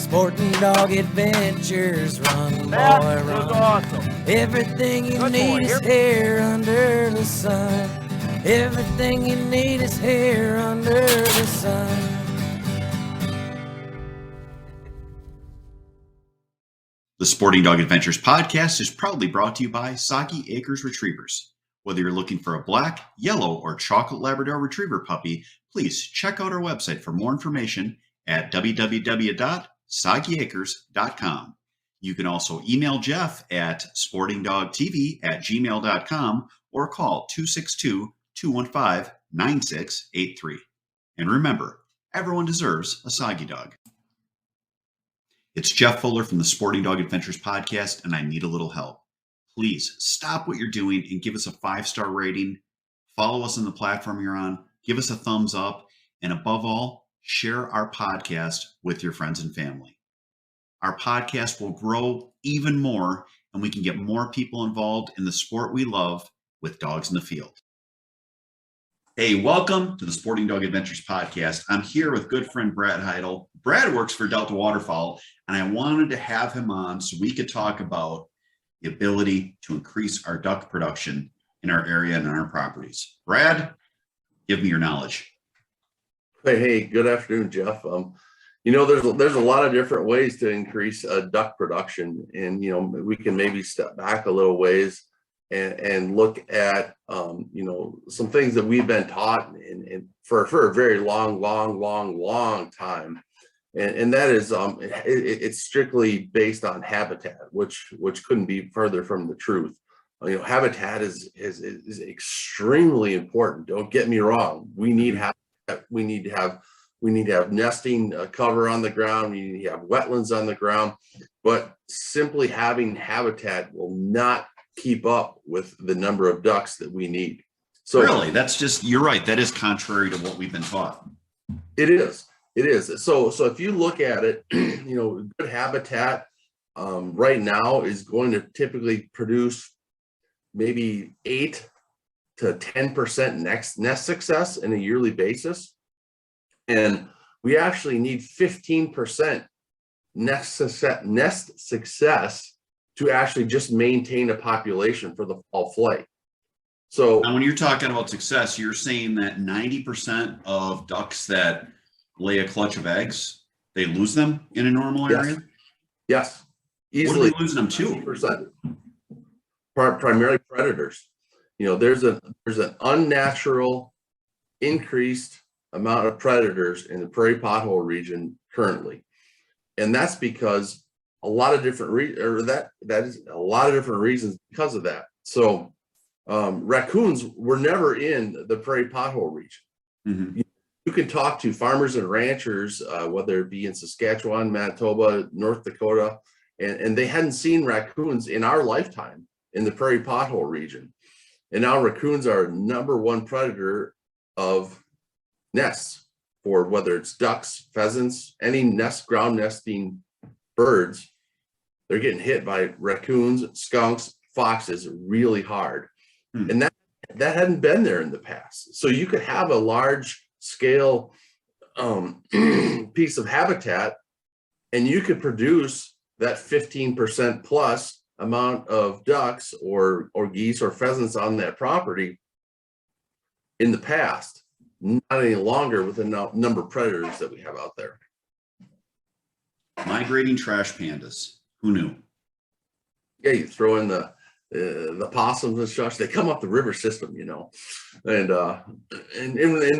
Sporting Dog Adventures, run, boy, That run. was awesome. Everything you Good need boy. is here under the sun. Everything you need is here under the sun. The Sporting Dog Adventures podcast is proudly brought to you by Soggy Acres Retrievers. Whether you're looking for a black, yellow, or chocolate Labrador Retriever puppy, please check out our website for more information at www.soggyacres.com. You can also email Jeff at sportingdogtv@gmail.com or call 262-215-9683. And remember, everyone deserves a Soggy dog. It's Jeff Fuller from the Sporting Dog Adventures podcast, and I need a little help. Please stop what you're doing and give us a 5-star rating. Follow us on the platform you're on. Give us a thumbs up. And above all, share our podcast with your friends and family. Our podcast will grow even more, and we can get more people involved in the sport we love with dogs in the field. Hey, welcome to the Sporting Dog Adventures podcast. I'm here with good friend Brad Heidel. Brad works for Delta Waterfowl, and I wanted to have him on so we could talk about the ability to increase our duck production in our area and on our properties. Brad, give me your knowledge. Hey, good afternoon, Jeff. There's a lot of different ways to increase duck production, and we can maybe step back a little ways and look at some things that we've been taught and for a very long time. And that is it's strictly based on habitat, which couldn't be further from the truth. Habitat is extremely important. Don't get me wrong. We need habitat. We need to have nesting cover on the ground. We need to have wetlands on the ground. But simply having habitat will not keep up with the number of ducks that we need. So really, you're right. That is contrary to what we've been taught. It is. So if you look at it, good habitat right now is going to typically produce maybe 8 to 10% nest success in a yearly basis. And we actually need 15% nest success to actually just maintain a population for the fall flight. So now when you're talking about success, you're saying that 90% of ducks that lay a clutch of eggs, they lose them in a normal area? Yes. Easily. What are they losing them to? 90%. Primarily predators. There's an unnatural increased amount of predators in the prairie pothole region currently. And that's because a lot of different reasons because of that. So raccoons were never in the prairie pothole region. Mm-hmm. You can talk to farmers and ranchers, whether it be in Saskatchewan, Manitoba, North Dakota, and they hadn't seen raccoons in our lifetime in the prairie pothole region. And now raccoons are number one predator of nests for whether it's ducks, pheasants, any ground nesting birds. They're getting hit by raccoons, skunks, foxes really hard. And that hadn't been there in the past. So you could have a large scale piece of habitat and you could produce that 15% plus amount of ducks or geese or pheasants on that property in the past, not any longer with the number of predators that we have out there. Migrating trash pandas. Who knew? Yeah, you throw in the possums and such. They come up the river system, and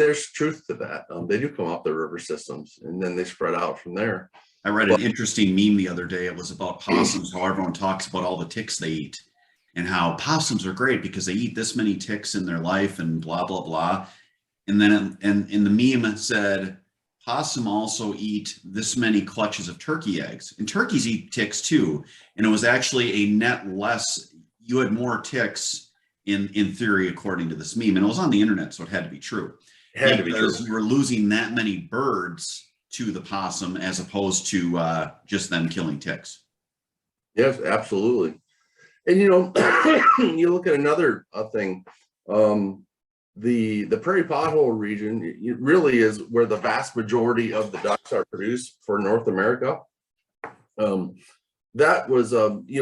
there's truth to that. They do come up the river systems, and then they spread out from there. I read an interesting meme the other day. It was about possums, how everyone talks about all the ticks they eat and how possums are great because they eat this many ticks in their life and blah, blah, blah. And then in the meme it said, possum also eat this many clutches of turkey eggs. And turkeys eat ticks too. And it was actually a net less, you had more ticks in theory, according to this meme. And it was on the internet, so it had to be true. Because you were losing that many birds to the possum as opposed to just them killing ticks. Yes, absolutely. And you look at another thing. The prairie pothole region, it really is where the vast majority of the ducks are produced for North America. That was little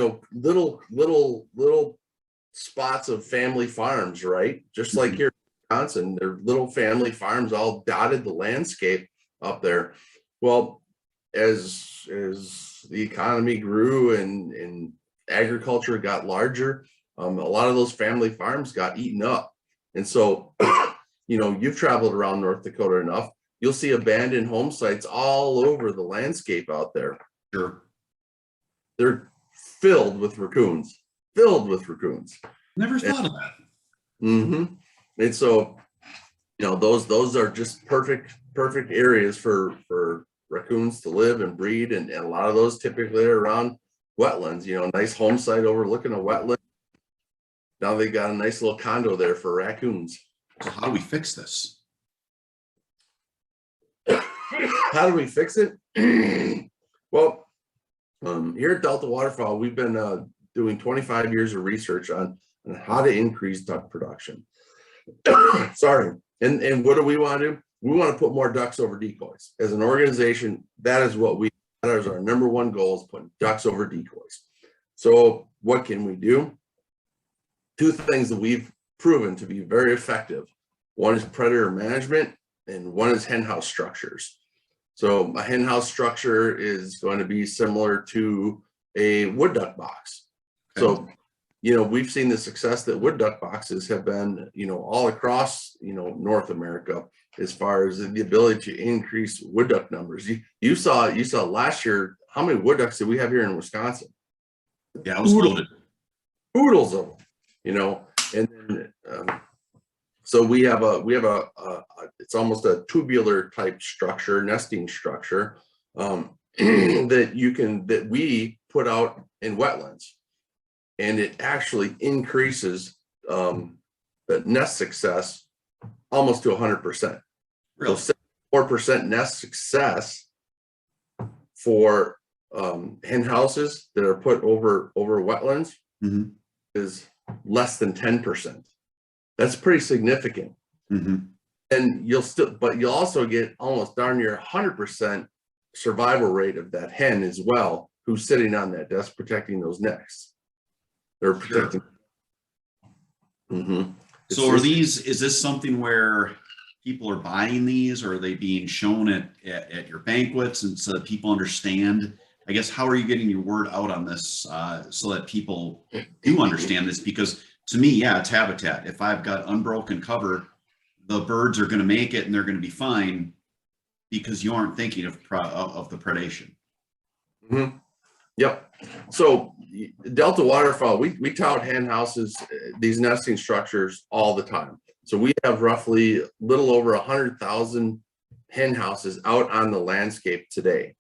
spots of family farms, right? Just like here in Wisconsin, they're little family farms all dotted the landscape up there. Well, as the economy grew and agriculture got larger, a lot of those family farms got eaten up. And so, you've traveled around North Dakota enough, you'll see abandoned home sites all over the landscape out there. Sure. They're filled with raccoons. Never thought of that. Mm-hmm. And so, those are just perfect areas for raccoons to live and breed, and a lot of those typically are around wetlands. Nice home site overlooking a wetland. Now they got a nice little condo there for raccoons. So how do we fix this? How do we fix it? Well, here at Delta Waterfowl, we've been doing 25 years of research on how to increase duck production. Sorry. And what do we want to do? We want to put more ducks over decoys. As an organization, that is our number one goal, is putting ducks over decoys. So what can we do? Two things that we've proven to be very effective. One is predator management, and one is hen house structures. So a hen house structure is going to be similar to a wood duck box. Okay. So, we've seen the success that wood duck boxes have been, all across, North America, as far as the ability to increase wood duck numbers. You saw last year, how many wood ducks did we have here in Wisconsin? Yeah, it was loaded. Oodles of them, and then, so we have a it's almost a tubular type structure, nesting structure, that we put out in wetlands, and it actually increases the nest success almost to 100%. Really? So 4% nest success for hen houses that are put over wetlands is less than 10%. That's pretty significant. And you'll also get almost darn near 100% survival rate of that hen as well, who's sitting on that desk protecting those nests. They're protecting. Sure. So is this something where people are buying these, or are they being shown at your banquets, and so that people understand? I guess, how are you getting your word out on this so that people do understand this? Because to me, yeah, it's habitat. If I've got unbroken cover, the birds are going to make it and they're going to be fine, because you aren't thinking of the predation. Yep. So Delta Waterfowl, we tout hen houses, these nesting structures, all the time. So we have roughly a little over 100,000 hen houses out on the landscape today.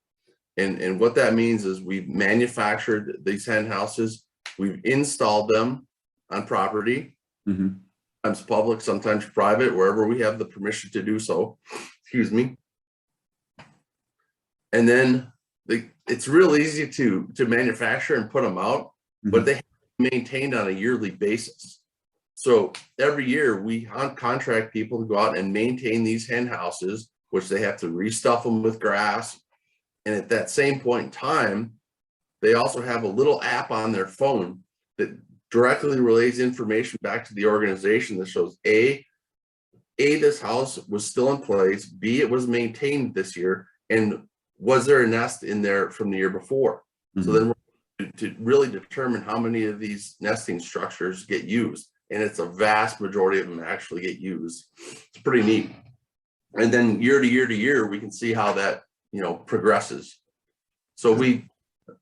And what that means is we've manufactured these hen houses, we've installed them on property, sometimes public, sometimes private, wherever we have the permission to do so. Excuse me. And then it's real easy to manufacture and put them out, but they have to be maintained on a yearly basis. So every year we contract people to go out and maintain these hen houses, which they have to restuff them with grass. And at that same point in time, they also have a little app on their phone that directly relays information back to the organization that shows A, this house was still in place, B, it was maintained this year, and was there a nest in there from the year before? So then we're to really determine how many of these nesting structures get used. And it's a vast majority of them actually get used. It's pretty neat. And then year to year, we can see how that, progresses. So we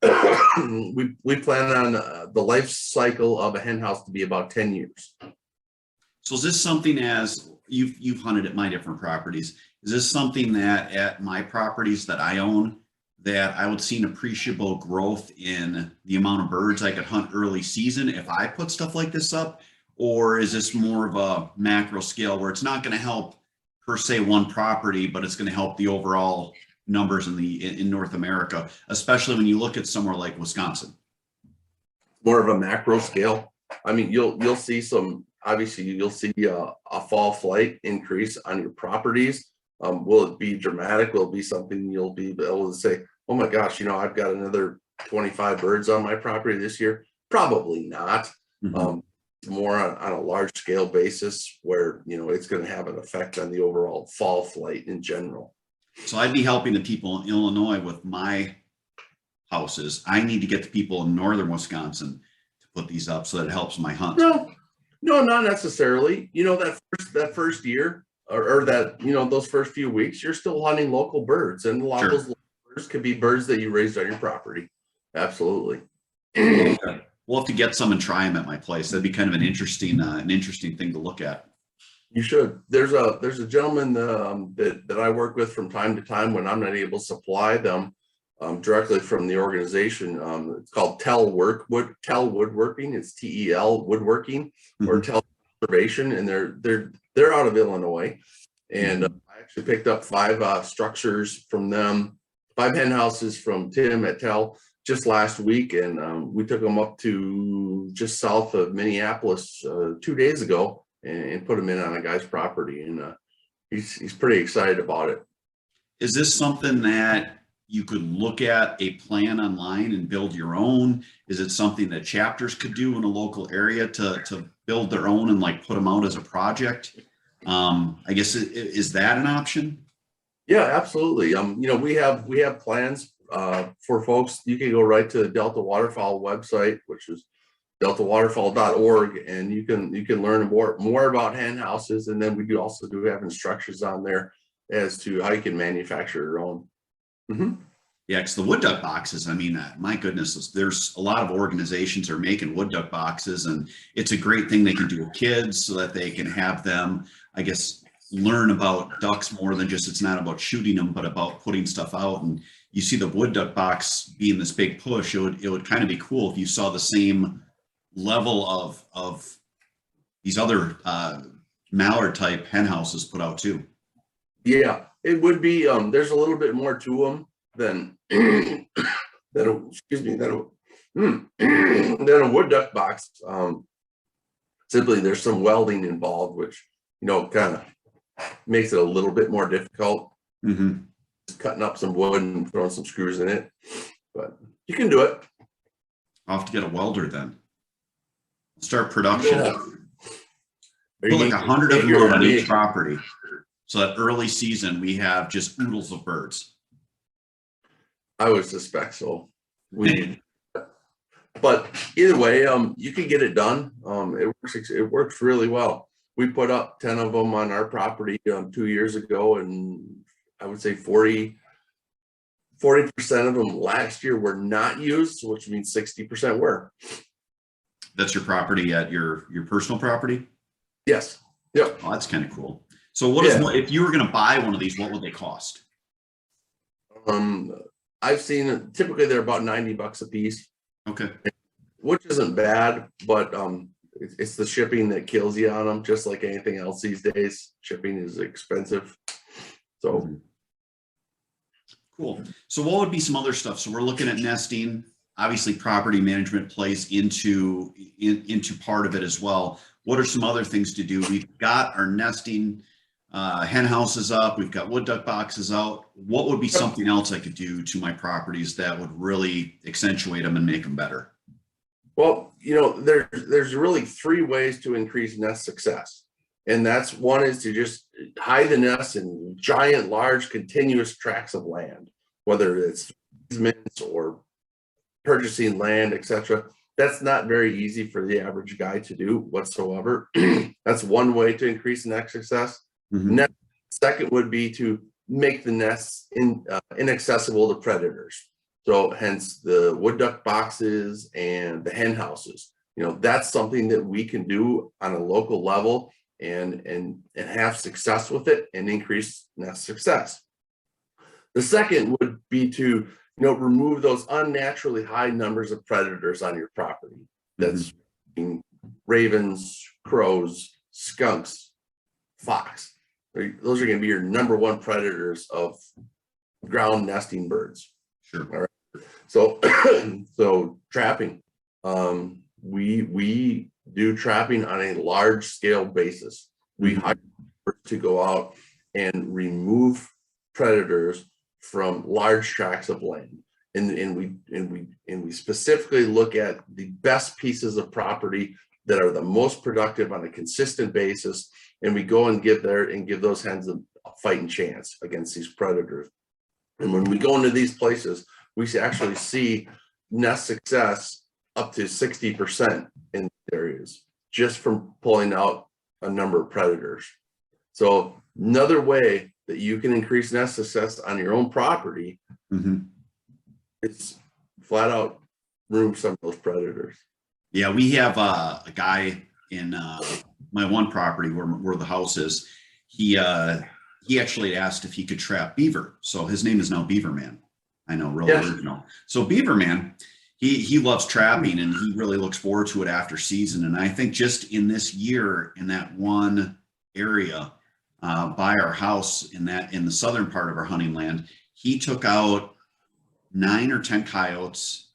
plan on the life cycle of a hen house to be about 10 years. So is this something, as you've hunted at my different properties, is this something that at my properties that I own, that I would see an appreciable growth in the amount of birds I could hunt early season if I put stuff like this up? Or is this more of a macro scale where it's not going to help per se one property, but it's going to help the overall numbers in North America, especially when you look at somewhere like Wisconsin? More of a macro scale. I mean, you'll see obviously you'll see a fall flight increase on your properties. Will it be dramatic? Will it be something you'll be able to say, oh my gosh, I've got another 25 birds on my property this year? Probably not. Mhm. More on a large scale basis where, it's going to have an effect on the overall fall flight in general. So I'd be helping the people in Illinois with my houses. I need to get the people in northern Wisconsin to put these up so that it helps my hunt. No, not necessarily. That first year or that, those first few weeks, you're still hunting local birds, and a lot of those local birds could be birds that you raised on your property. Absolutely. Okay. We'll have to get some and try them at my place. That'd be kind of an interesting thing to look at. You should. There's a gentleman that I work with from time to time when I'm not able to supply them directly from the organization. It's called Tel Woodworking. It's TEL Woodworking or Tel Conservation, and they're out of Illinois. And I actually picked up 5 structures from them, 5 hen houses from Tim at Tel just last week, and we took them up to just south of Minneapolis 2 days ago and put them in on a guy's property, and he's pretty excited about it. Is this something that you could look at a plan online and build your own? Is it something that chapters could do in a local area to build their own and like put them out as a project? I guess is that an option? Yeah, absolutely. We have plans for folks. You can go right to the Delta Waterfowl website, which is deltawaterfowl.org, and you can learn more about hen houses. And then we also have instructions on there as to how you can manufacture your own. Yeah, because the wood duck boxes, I mean, my goodness, there's a lot of organizations are making wood duck boxes, and it's a great thing they can do with kids so that they can have them, I guess, learn about ducks more than just, it's not about shooting them, but about putting stuff out. And you see the wood duck box being this big push. It would kind of be cool if you saw the same level of these other mallard type hen houses put out too. Yeah, it would be. There's a little bit more to them than than a wood duck box. Simply, there's some welding involved, which kind of makes it a little bit more difficult. Just cutting up some wood and throwing some screws in it, but you can do it. I'll have to get a welder then. Start production. Put like 100 of them on each property, so that early season we have just oodles of birds. I would suspect so. But either way, you can get it done. It works really well. We put up 10 of them on our property 2 years ago, and I would say 40% of them last year were not used, which means 60% were. That's your property at your personal property? Yes. Yep. Oh, that's kind of cool. So what is if you were going to buy one of these, what would they cost? I've seen typically they're about $90 a piece. Okay. Which isn't bad, but it's the shipping that kills you on them, just like anything else these days. Shipping is expensive. So cool. So what would be some other stuff? So we're looking at nesting. Obviously, property management plays into part of it as well. What are some other things to do? We've got our nesting hen houses up. We've got wood duck boxes out. What would be something else I could do to my properties that would really accentuate them and make them better? Well, there's really 3 ways to increase nest success. And that's one is to just hide the nests in giant, large, continuous tracts of land, whether it's easements or purchasing land, etc. That's not very easy for the average guy to do whatsoever. That's one way to increase nest success. Second would be to make the nests inaccessible to predators. So hence the wood duck boxes and the hen houses. That's something that we can do on a local level and have success with it and increase nest success. The second would be to remove those unnaturally high numbers of predators on your property. That's ravens, crows, skunks, fox. Those are going to be your number 1 predators of ground nesting birds. Sure. All right. So trapping. We do trapping on a large scale basis. We hire to go out and remove predators from large tracts of land. and we specifically look at the best pieces of property that are the most productive on a consistent basis, and we go and give those hens a fighting chance against these predators. And when we go into these places, we actually see nest success up to 60% in these areas, just from pulling out a number of predators. So another way that you can increase nest success on your own property is flat out room some of those predators. Yeah, we have a guy in my one property where the house is. He actually asked if he could trap beaver. So his name is now Beaver Man. I know, really original. So Beaver Man, he loves trapping, and he really looks forward to it after season. And I think just in this year, in that one area by our house in the southern part of our hunting land, he took out 9 or 10 coyotes,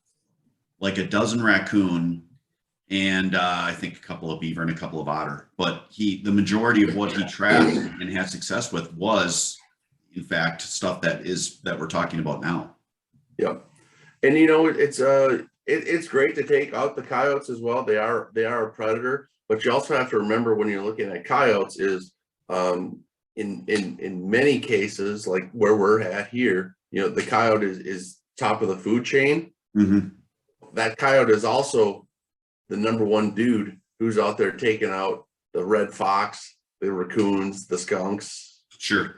like a dozen raccoon, and I think a couple of beaver and a couple of otter. But the majority of what he trapped and had success with was, in fact, stuff that we're talking about now. Yep. And it's great to take out the coyotes as well. They are a predator, but you also have to remember when you're looking at coyotes is in many cases, like where we're at here, the coyote is top of the food chain. That coyote is also the number one dude who's out there taking out the red fox, the raccoons, the skunks. Sure.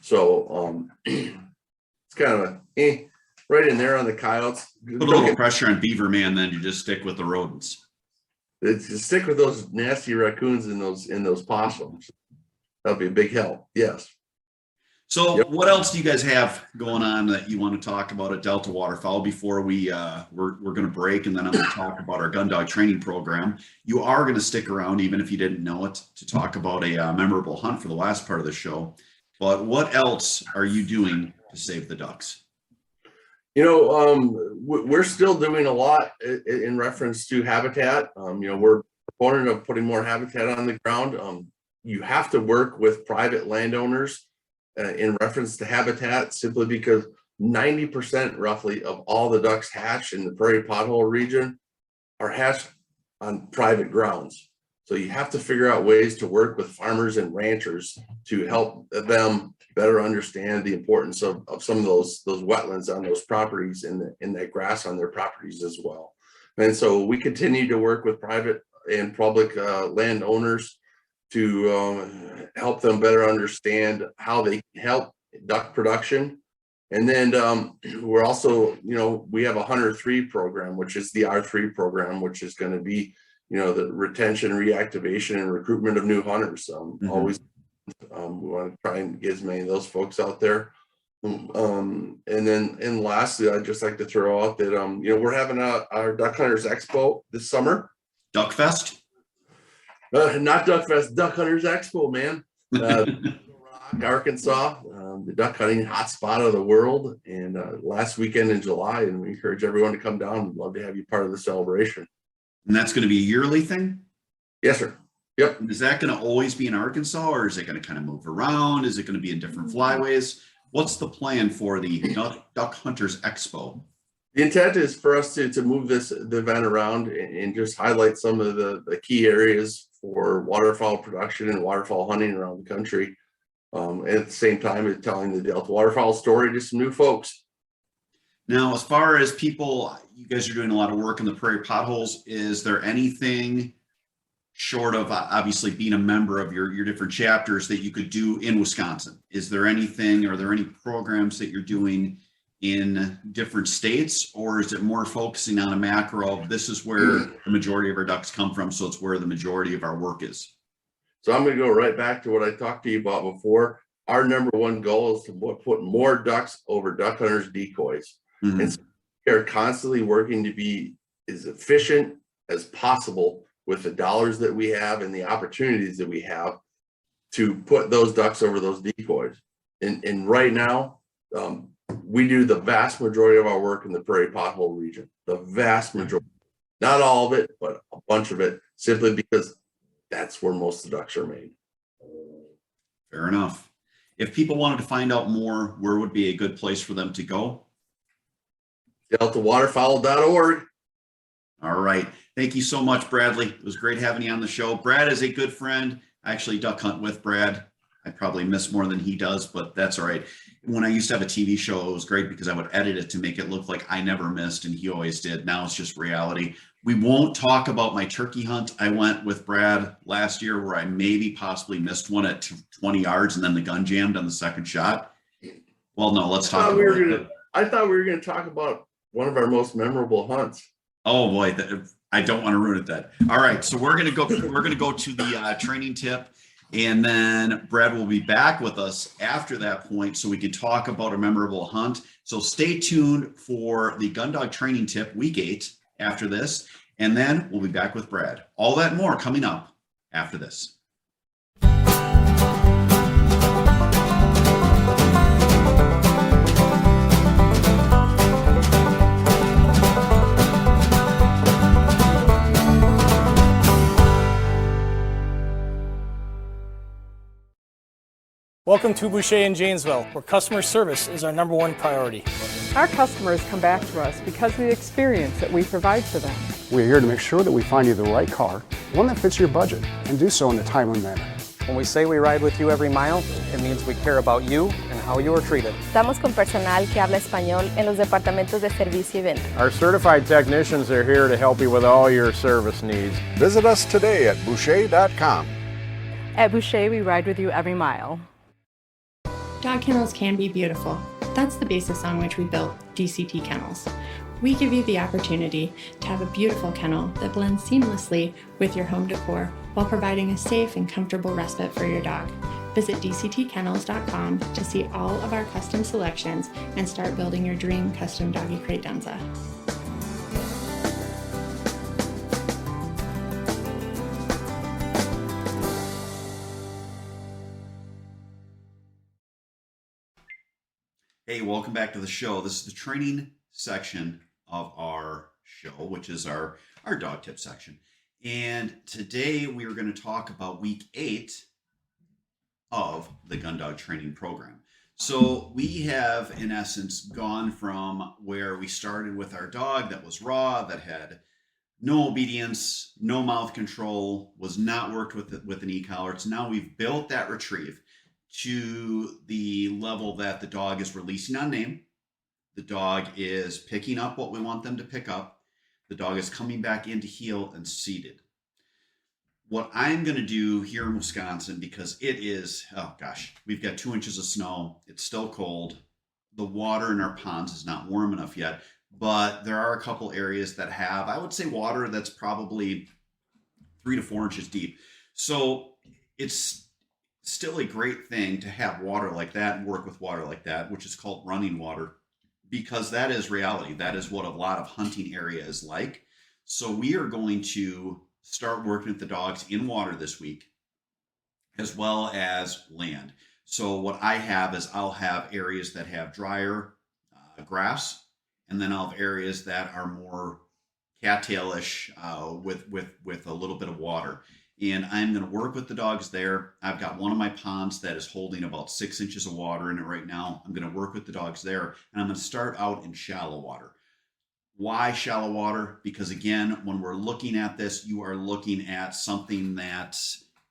So it's kind of right in there on the coyotes. Put a little pressure on Beaver Man, then you just stick with the rodents. Just stick with those nasty raccoons and those possums. That'll be a big help. Yes. So what else do you guys have going on that you want to talk about at Delta Waterfowl before we're going to break, and then I'm going to talk about our Gundog training program. You are going to stick around, even if you didn't know it, to talk about a memorable hunt for the last part of the show. But what else are you doing to save the ducks? We're still doing a lot in reference to habitat. We're a proponent of putting more habitat on the ground. You have to work with private landowners in reference to habitat, simply because 90% roughly of all the ducks hatched in the prairie pothole region are hatched on private grounds. So you have to figure out ways to work with farmers and ranchers to help them better understand the importance of some of those wetlands on those properties and that grass on their properties as well. And so we continue to work with private and public landowners to help them better understand how they help duck production. And then we're also, we have a Hunter 3 program, which is the R3 program, which is going to be, the retention, reactivation, and recruitment of new hunters. Always we want to try and get as many of those folks out there. And lastly, I'd just like to throw out that, we're having our Duck Hunters Expo this summer. Duck Fest? Not Duck Fest, Duck Hunters Expo, man. Arkansas, the duck hunting hotspot of the world, and last weekend in July, and we encourage everyone to come down. We'd love to have you part of the celebration. And that's going to be a yearly thing? Yes, sir. Yep. Is that going to always be in Arkansas, or is it going to kind of move around? Is it going to be in different flyways? What's the plan for the Duck Hunters Expo? The intent is for us to move the event around and just highlight some of the key areas for waterfowl production and waterfowl hunting around the country. At the same time, it's telling the Delta Waterfowl story to some new folks. Now, as far as people, you guys are doing a lot of work in the prairie potholes. Is there anything short of obviously being a member of your different chapters that you could do in Wisconsin? Is there anything, are there any programs that you're doing in different states, or is it more focusing on a macro of this is where the majority of our ducks come from, so it's where the majority of our work is? So I'm going to go right back to what I talked to you about before. Our number one goal is to put more ducks over duck hunters' decoys. And so we are constantly working to be as efficient as possible with the dollars that we have and the opportunities that we have to put those ducks over those decoys. And right now, we do the vast majority of our work in the prairie pothole region. The vast majority, not all of it, but a bunch of it, simply because that's where most of the ducks are made. Fair enough. If people wanted to find out more, where would be a good place for them to go? DeltaWaterfowl.org. All right. Thank you so much, Bradley. It was great having you on the show. Brad is a good friend. I actually duck hunt with Brad. I probably miss more than he does, but that's all right. When I used to have a TV show, it was great because I would edit it to make it look like I never missed, and he always did. Now it's just reality. We won't talk about my turkey hunt. I went with Brad last year where I maybe possibly missed one at 20 yards and then the gun jammed on the second shot. Well, no, let's talk about it. I thought we were going to talk about one of our most memorable hunts. Oh boy, I don't want to ruin it then. All right, so we're gonna go to the training tip, and then Brad will be back with us after that point so we can talk about a memorable hunt. So stay tuned for the Gundog Training Tip Week 8 after this, and then we'll be back with Brad. All that and more coming up after this. Welcome to Boucher in Janesville, where customer service is our #1 priority. Our customers come back to us because of the experience that we provide for them. We're here to make sure that we find you the right car, one that fits your budget, and do so in a timely manner. When we say we ride with you every mile, it means we care about you and how you are treated. Estamos con personal que habla español en los departamentos de servicio y venta. Our certified technicians are here to help you with all your service needs. Visit us today at Boucher.com. At Boucher, we ride with you every mile. Dog kennels can be beautiful. That's the basis on which we built DCT Kennels. We give you the opportunity to have a beautiful kennel that blends seamlessly with your home decor while providing a safe and comfortable respite for your dog. Visit dctkennels.com to see all of our custom selections and start building your dream custom doggy credenza. Hey, welcome back to the show. This is the training section of our show, which is our dog tip section. And today we are going to talk about week 8 of the Gundog training program. So we have, in essence, gone from where we started with our dog that was raw, that had no obedience, no mouth control, was not worked with an e-collar. So now we've built that retrieve to the level that the dog is releasing on name. The dog is picking up what we want them to pick up. The dog is coming back into heel and seated. What I'm going to do here in Wisconsin, because it is, oh gosh, we've got 2 inches of snow. It's still cold. The water in our ponds is not warm enough yet, but there are a couple areas that have, I would say, water that's probably 3 to 4 inches deep. So it's still a great thing to have water like that and work with water like that, which is called running water, because that is reality. That is what a lot of hunting area is like. So we are going to start working with the dogs in water this week, as well as land. So what I have is I'll have areas that have drier grass, and then I'll have areas that are more cattailish with a little bit of water. And I'm going to work with the dogs there. I've got one of my ponds that is holding about 6 inches of water in it right now. I'm going to work with the dogs there, and I'm going to start out in shallow water. Why shallow water? Because again, when we're looking at this, you are looking at something that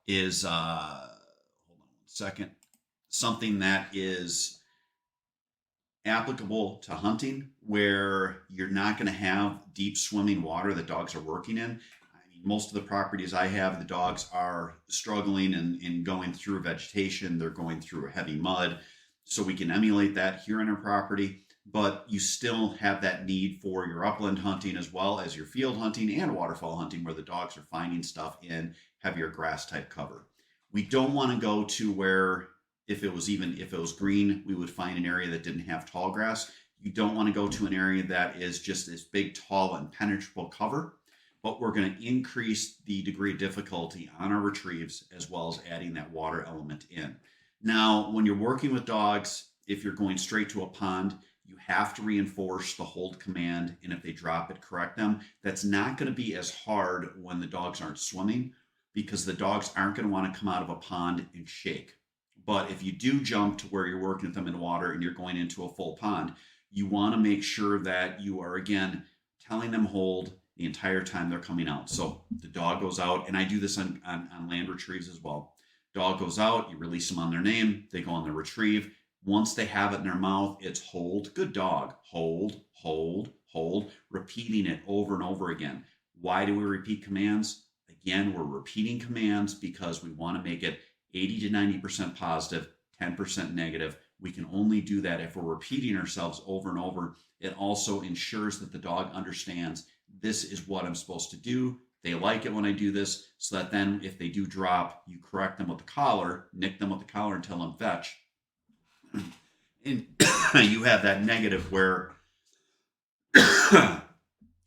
is, hold on one second, something that is applicable to hunting, where you're not going to have deep swimming water that dogs are working in. Most of the properties I have, the dogs are struggling and going through vegetation. They're going through heavy mud. So we can emulate that here on our property, but you still have that need for your upland hunting as well as your field hunting and waterfowl hunting, where the dogs are finding stuff in heavier grass type cover. We don't want to go to where if it was green, we would find an area that didn't have tall grass. You don't want to go to an area that is just this big, tall, impenetrable cover. But we're going to increase the degree of difficulty on our retrieves, as well as adding that water element in. Now, when you're working with dogs, if you're going straight to a pond, you have to reinforce the hold command, and if they drop it, correct them. That's not going to be as hard when the dogs aren't swimming, because the dogs aren't going to want to come out of a pond and shake. But if you do jump to where you're working with them in water and you're going into a full pond, You want to make sure that you are, again, telling them hold the entire time they're coming out. So the dog goes out, and I do this on land retrieves as well. Dog goes out, you release them on their name, they go on the retrieve. Once they have it in their mouth, it's hold, good dog, hold, hold, hold, repeating it over and over again. Why do we repeat commands? Again, we're repeating commands because we want to make it 80 to 90% positive, 10% negative. We can only do that if we're repeating ourselves over and over. It also ensures that the dog understands this is what I'm supposed to do. They like it when I do this, so that then if they do drop, you correct them with the collar, nick them with the collar and tell them fetch. And you have that negative where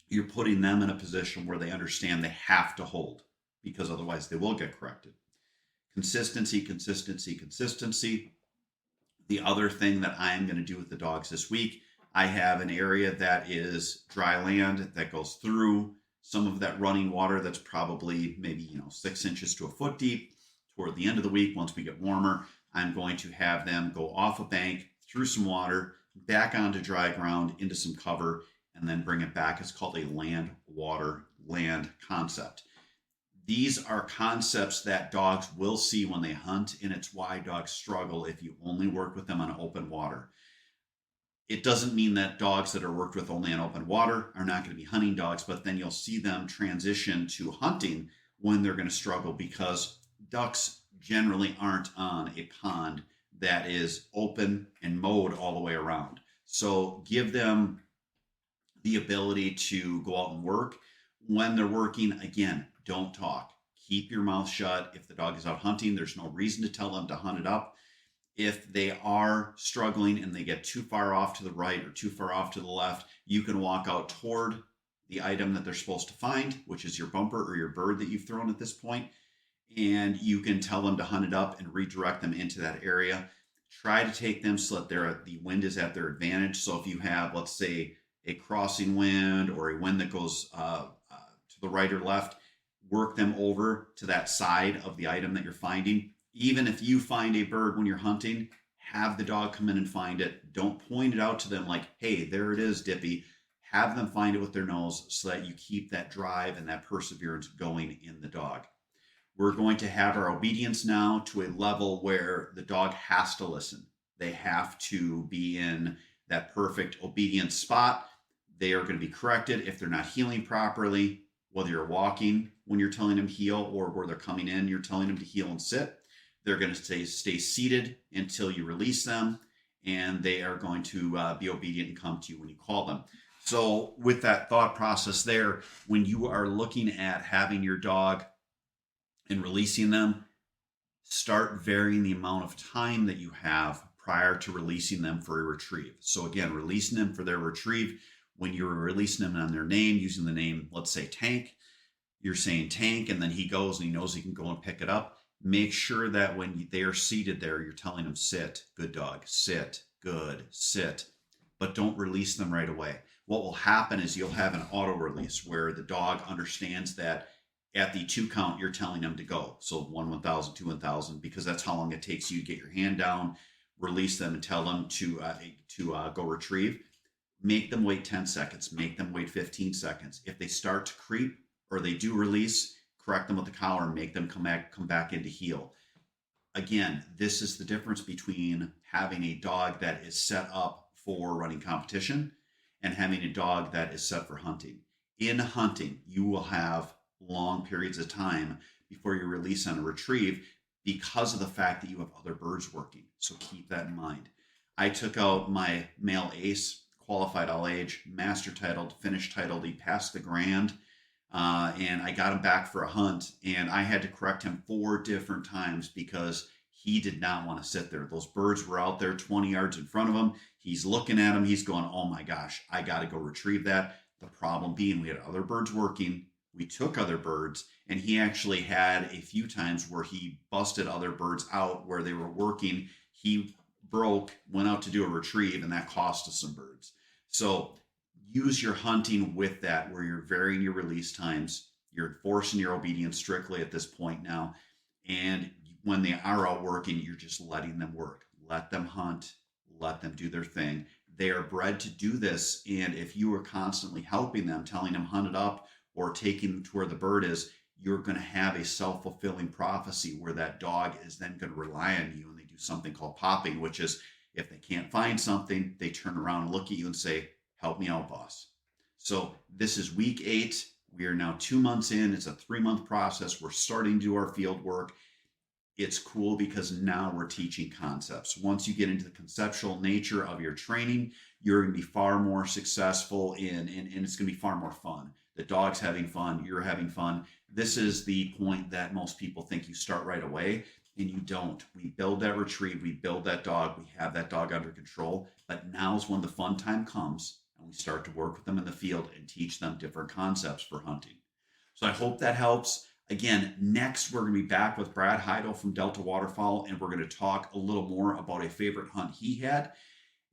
you're putting them in a position where they understand they have to hold, because otherwise they will get corrected. Consistency, consistency, consistency. The other thing that I am going to do with the dogs this week, I have an area that is dry land that goes through some of that running water that's probably maybe 6 inches to a foot deep. Toward the end of the week, once we get warmer, I'm going to have them go off a bank, through some water, back onto dry ground, into some cover, and then bring it back. It's called a land, water, land concept. These are concepts that dogs will see when they hunt, and it's why dogs struggle if you only work with them on open water. It doesn't mean that dogs that are worked with only on open water are not going to be hunting dogs, but then you'll see them transition to hunting when they're going to struggle, because ducks generally aren't on a pond that is open and mowed all the way around. So give them the ability to go out and work. When they're working, again, don't talk. Keep your mouth shut. If the dog is out hunting, there's no reason to tell them to hunt it up. If they are struggling and they get too far off to the right or too far off to the left, you can walk out toward the item that they're supposed to find, which is your bumper or your bird that you've thrown at this point, and you can tell them to hunt it up and redirect them into that area. Try to take them so that the wind is at their advantage. So if you have, let's say, a crossing wind or a wind that goes to the right or left, work them over to that side of the item that you're finding. Even if you find a bird when you're hunting, have the dog come in and find it. Don't point it out to them like, hey, there it is, Dippy. Have them find it with their nose so that you keep that drive and that perseverance going in the dog. We're going to have our obedience now to a level where the dog has to listen. They have to be in that perfect obedience spot. They are going to be corrected if they're not healing properly, whether you're walking when you're telling them heel or where they're coming in, you're telling them to heel and sit. They're going to stay seated until you release them, and they are going to be obedient and come to you when you call them. So with that thought process there, when you are looking at having your dog and releasing them, start varying the amount of time that you have prior to releasing them for a retrieve. So again, releasing them for their retrieve, when you're releasing them on their name, using the name, let's say Tank, you're saying Tank, and then he goes and he knows he can go and pick it up. Make sure that when they are seated there, you're telling them, sit, good dog, sit, good, sit, but don't release them right away. What will happen is you'll have an auto release where the dog understands that at the 2 count, you're telling them to go. So 1, 1,000, 2, 1,000, because that's how long it takes you to get your hand down, release them and tell them to go retrieve. Make them wait 10 seconds, make them wait 15 seconds. If they start to creep or they do release, correct them with the collar and make them come back into heel. Again, this is the difference between having a dog that is set up for running competition and having a dog that is set for hunting. In hunting, you will have long periods of time before you release on a retrieve because of the fact that you have other birds working. So keep that in mind. I took out my male ace, qualified all age, master titled, finished titled. He passed the grand. And I got him back for a hunt, and I had to correct him 4 different times because he did not want to sit there. Those birds were out there 20 yards in front of him. He's looking at them. He's going, oh my gosh, I got to go retrieve that. The problem being we had other birds working. We took other birds, and he actually had a few times where he busted other birds out where they were working. He broke, went out to do a retrieve, and that cost us some birds. So use your hunting with that, where you're varying your release times. You're enforcing your obedience strictly at this point now. And when they are out working, you're just letting them work. Let them hunt. Let them do their thing. They are bred to do this. And if you are constantly helping them, telling them hunt it up or taking them to where the bird is, you're going to have a self-fulfilling prophecy where that dog is then going to rely on you. And they do something called popping, which is if they can't find something, they turn around and look at you and say, help me out, boss. So this is week 8. We are now 2 months in. It's a 3-month process. We're starting to do our field work. It's cool because now we're teaching concepts. Once you get into the conceptual nature of your training, you're going to be far more successful and it's going to be far more fun. The dog's having fun. You're having fun. This is the point that most people think you start right away, and you don't. We build that retrieve. We build that dog. We have that dog under control. But now's when the fun time comes, and we start to work with them in the field and teach them different concepts for hunting. So I hope that helps. Again, next we're going to be back with Brad Heidel from Delta Waterfowl, and we're going to talk a little more about a favorite hunt he had.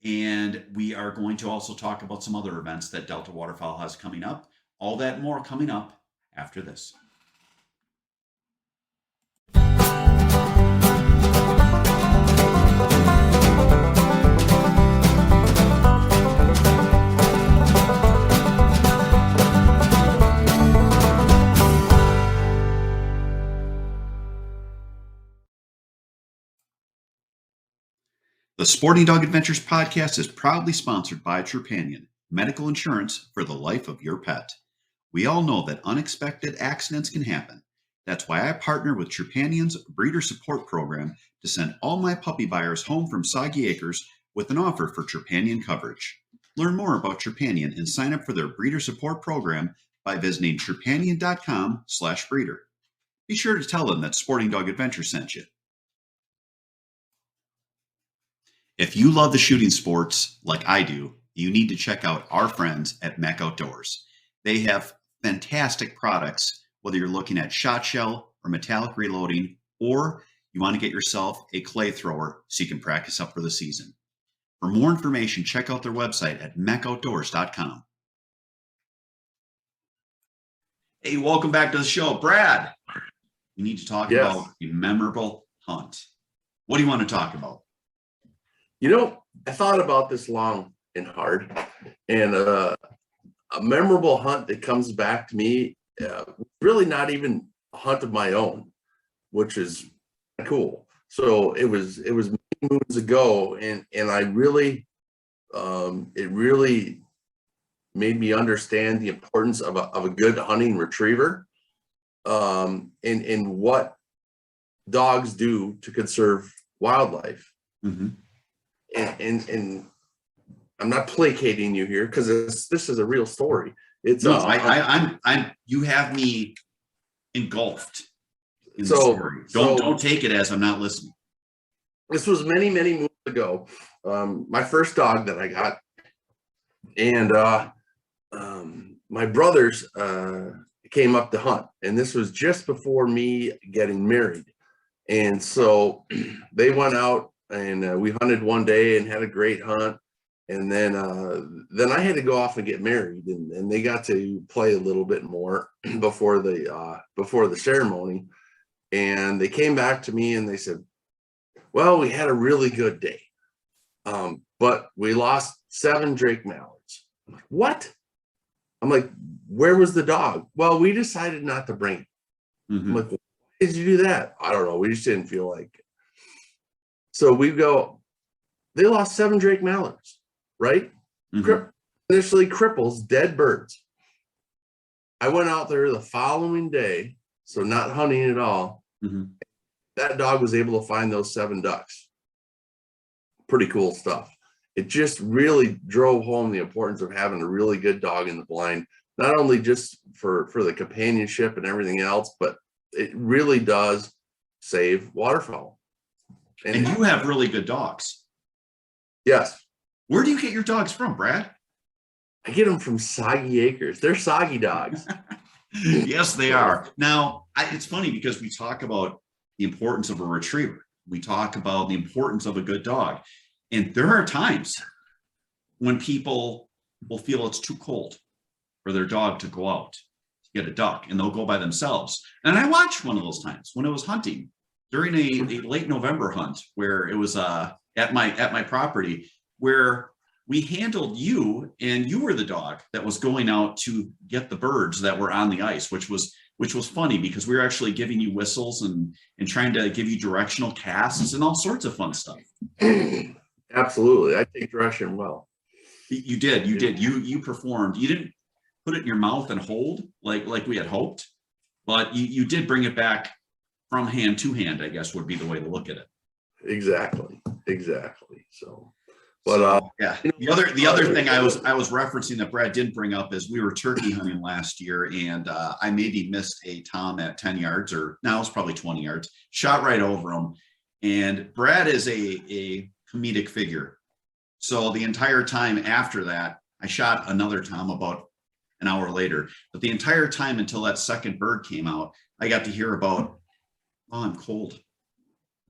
And we are going to also talk about some other events that Delta Waterfowl has coming up. All that and more coming up after this. The Sporting Dog Adventures podcast is proudly sponsored by Trupanion, medical insurance for the life of your pet. We all know that unexpected accidents can happen. That's why I partner with Trupanion's breeder support program to send all my puppy buyers home from Soggy Acres with an offer for Trupanion coverage. Learn more about Trupanion and sign up for their breeder support program by visiting trupanion.com/breeder. Be sure to tell them that Sporting Dog Adventures sent you. If you love the shooting sports like I do, you need to check out our friends at Mech Outdoors. They have fantastic products, whether you're looking at shot shell or metallic reloading, or you want to get yourself a clay thrower so you can practice up for the season. For more information, check out their website at mechoutdoors.com. Hey, welcome back to the show. Brad, we need to talk about a memorable hunt. What do you want to talk about? You know, I thought about this long and hard, and a memorable hunt that comes back to me, really not even a hunt of my own, which is cool. So it was many moons ago, and I really, it really made me understand the importance of a good hunting retriever, and what dogs do to conserve wildlife. Mm-hmm. And I'm not placating you here because this is a real story. It's no, I'm you have me engulfed in the story. Don't take it as I'm not listening. This was many moons ago. My first dog that I got, and my brothers came up to hunt, and this was just before me getting married, and so they went out. And we hunted one day and had a great hunt, and then I had to go off and get married, and they got to play a little bit more before the ceremony, and they came back to me and they said, "Well, we had a really good day, but we lost 7 Drake mallards." I'm like, "What?" I'm like, "Where was the dog?" "Well, we decided not to bring it." Mm-hmm. I'm like, "Why did you do that?" "I don't know. We just didn't feel like it." So we go, they lost 7 Drake mallards, right? Mm-hmm. Initially cripples, dead birds. I went out there the following day, so not hunting at all. Mm-hmm. That dog was able to find those 7 ducks. Pretty cool stuff. It just really drove home the importance of having a really good dog in the blind, not only just for the companionship and everything else, but it really does save waterfowl. And you have really good dogs. Yes. Where do you get your dogs from, Brad? I get them from Soggy Acres. They're Soggy dogs. Yes, they are. Now, it's funny because we talk about the importance of a retriever. We talk about the importance of a good dog. And there are times when people will feel it's too cold for their dog to go out to get a duck, and they'll go by themselves. And I watched one of those times when I was hunting during a late November hunt where it was at my property, where we handled you, and you were the dog that was going out to get the birds that were on the ice, which was funny because we were actually giving you whistles and trying to give you directional casts and all sorts of fun stuff. Absolutely. I take direction well. You did. You performed. You didn't put it in your mouth and hold like we had hoped, but you did bring it back from hand to hand, I guess would be the way to look at it. Exactly. So, but yeah, the other thing I was referencing that Brad didn't bring up is we were turkey hunting last year, and I maybe missed a tom at 10 yards, or now it's probably 20 yards, shot right over him. And Brad is a comedic figure. So the entire time after that, I shot another tom about an hour later, but the entire time until that second bird came out, I got to hear about, oh, I'm cold.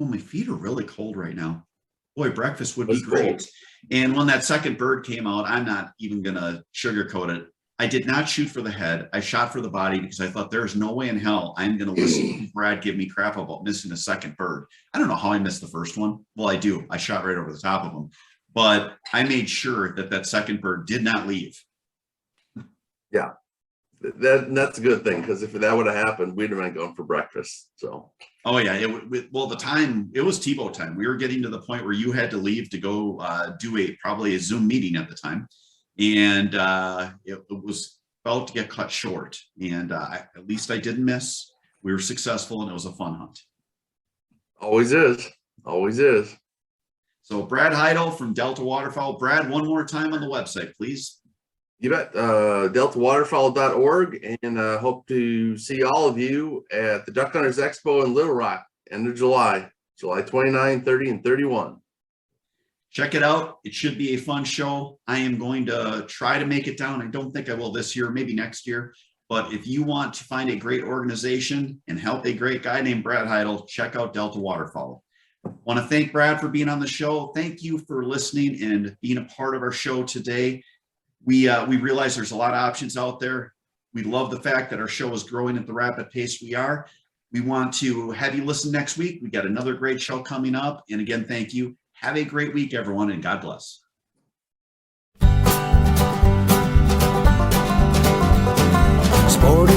Oh, my feet are really cold right now. Boy, breakfast would be great. And when that second bird came out, I'm not even going to sugarcoat it. I did not shoot for the head. I shot for the body because I thought there's no way in hell I'm going to listen to Brad give me crap about missing a second bird. I don't know how I missed the first one. Well, I do. I shot right over the top of him. But I made sure that second bird did not leave. Yeah. That's a good thing, because if that would have happened, we'd have been going for breakfast. So, oh yeah, the time, it was Tebow time. We were getting to the point where you had to leave to go do probably a Zoom meeting at the time, and it was about to get cut short. And at least I didn't miss. We were successful, and it was a fun hunt. Always is. So Brad Heidel from Delta Waterfowl. Brad, one more time on the website, please. You bet. DeltaWaterfowl.org, and hope to see all of you at the Duck Hunters Expo in Little Rock, end of July 29, 30, and 31. Check it out. It should be a fun show. I am going to try to make it down. I don't think I will this year, maybe next year. But if you want to find a great organization and help a great guy named Brad Heidel, check out Delta Waterfowl. I want to thank Brad for being on the show. Thank you for listening and being a part of our show today. We realize there's a lot of options out there. We love the fact that our show is growing at the rapid pace we are. We want to have you listen next week. We got another great show coming up. And again, thank you. Have a great week, everyone, and God bless. Sporty